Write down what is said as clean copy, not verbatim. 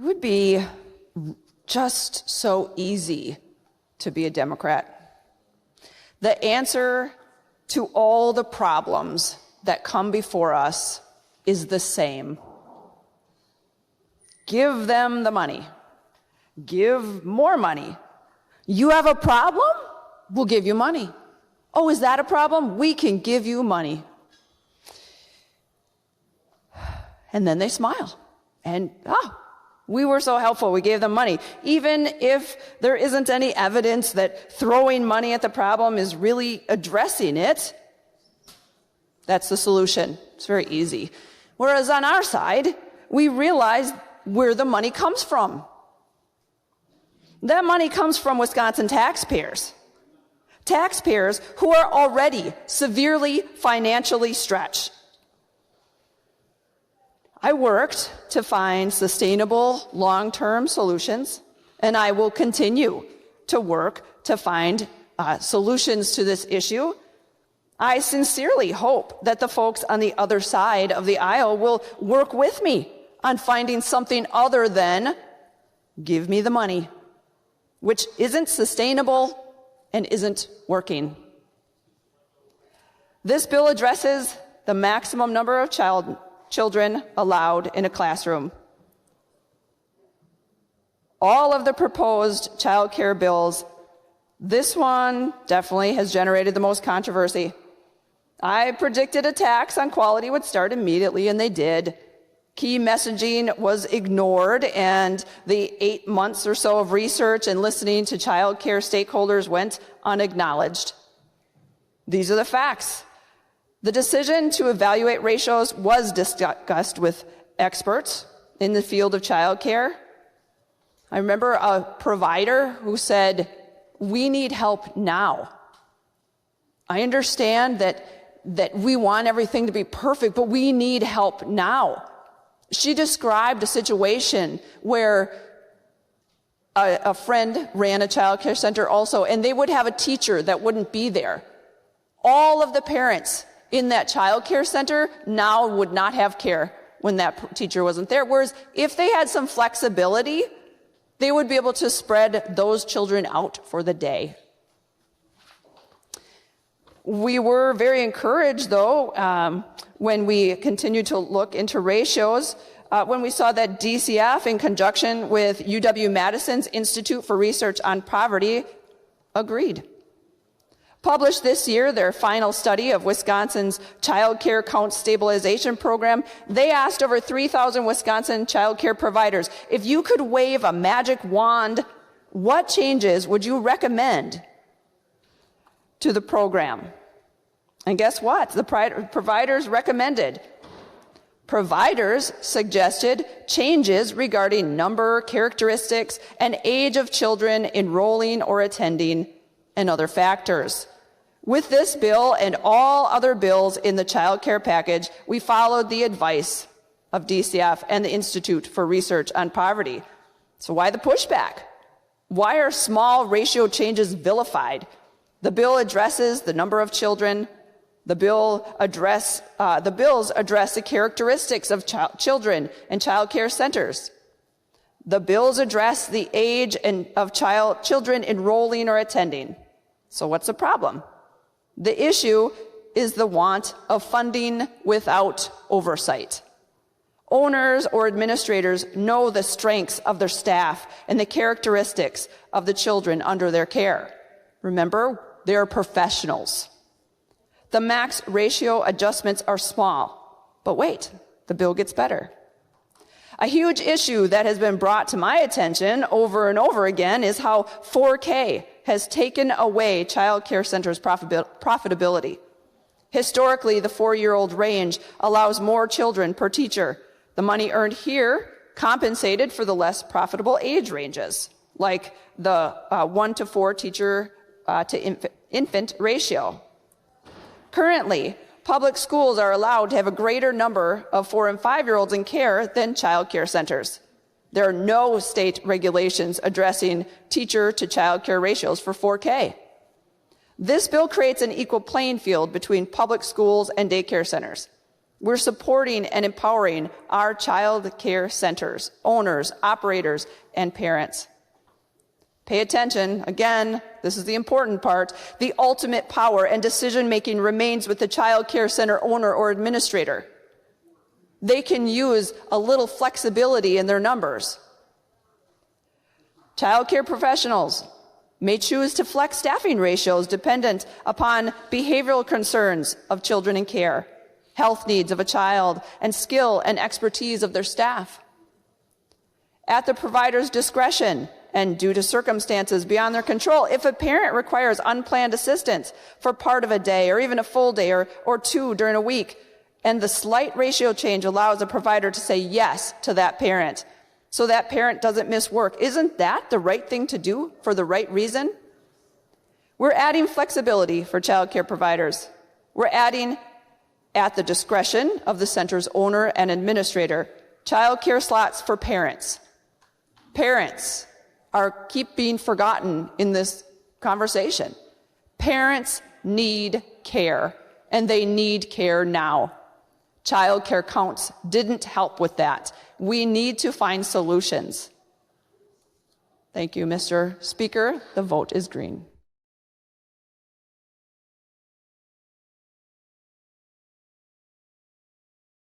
It would be just so easy to be a Democrat. The answer to all the problems that come before us is the same. Give them the money. Give more money. You have a problem? We'll give you money. Oh, is that a problem? We can give you money. And then they smile. And, we were so helpful, we gave them money. Even if there isn't any evidence that throwing money at the problem is really addressing it, that's the solution. It's very easy. Whereas on our side, we realize where the money comes from. That money comes from Wisconsin taxpayers. Taxpayers who are already severely financially stretched. I worked to find sustainable long-term solutions, and I will continue to work to find solutions to this issue. I sincerely hope that the folks on the other side of the aisle will work with me on finding something other than give me the money, which isn't sustainable and isn't working. This bill addresses the maximum number of children allowed in a classroom. All of the proposed child care bills, this one definitely has generated the most controversy. I predicted a tax on quality would start immediately, and they did. Key messaging was ignored, and the 8 months or so of research and listening to child care stakeholders went unacknowledged. These are the facts. The decision to evaluate ratios was discussed with experts in the field of child care. I remember a provider who said, "We need help now." I understand that we want everything to be perfect, but we need help now. She described a situation where a friend ran a child care center also, and they would have a teacher that wouldn't be there. All of the parents in that child care center now would not have care when that teacher wasn't there. Whereas if they had some flexibility, they would be able to spread those children out for the day. We were very encouraged, though, when we continued to look into ratios, when we saw that DCF, in conjunction with UW-Madison's Institute for Research on Poverty, agreed. Published this year, their final study of Wisconsin's child care count stabilization program, they asked over 3,000 Wisconsin child care providers, if you could wave a magic wand, what changes would you recommend to the program? And guess what? The providers recommended. Providers suggested changes regarding number, characteristics, and age of children enrolling or attending, and other factors. With this bill and all other bills in the child care package, we followed the advice of DCF and the Institute for Research on Poverty. So why the pushback? Why are small ratio changes vilified? The bill addresses the number of children. The bills address the characteristics of children and child care centers. The bills address the age of children enrolling or attending. So what's the problem? The issue is the want of funding without oversight. Owners or administrators know the strengths of their staff and the characteristics of the children under their care. Remember, they're professionals. The max ratio adjustments are small. But wait, the bill gets better. A huge issue that has been brought to my attention over and over again is how 4K has taken away child care centers' profitability. Historically, the 4-year-old range allows more children per teacher. The money earned here compensated for the less profitable age ranges, like the 1 to 4 teacher to infant ratio. Currently, public schools are allowed to have a greater number of 4 and 5-year-olds in care than child care centers. There are no state regulations addressing teacher to child care ratios for 4K. This bill creates an equal playing field between public schools and daycare centers. We're supporting and empowering our child care centers, owners, operators, and parents. Pay attention. Again, this is the important part. The ultimate power and decision-making remains with the child care center owner or administrator. They can use a little flexibility in their numbers. Child care professionals may choose to flex staffing ratios dependent upon behavioral concerns of children in care, health needs of a child, and skill and expertise of their staff. At the provider's discretion, and due to circumstances beyond their control, if a parent requires unplanned assistance for part of a day or even a full day or two during a week, and the slight ratio change allows a provider to say yes to that parent, so that parent doesn't miss work, isn't that the right thing to do for the right reason? We're adding flexibility for child care providers. We're adding, at the discretion of the center's owner and administrator, child care slots for parents. Parents keep being forgotten in this conversation. Parents need care, and they need care now. Child care counts didn't help with that. We need to find solutions. Thank you, Mr. Speaker. The vote is green.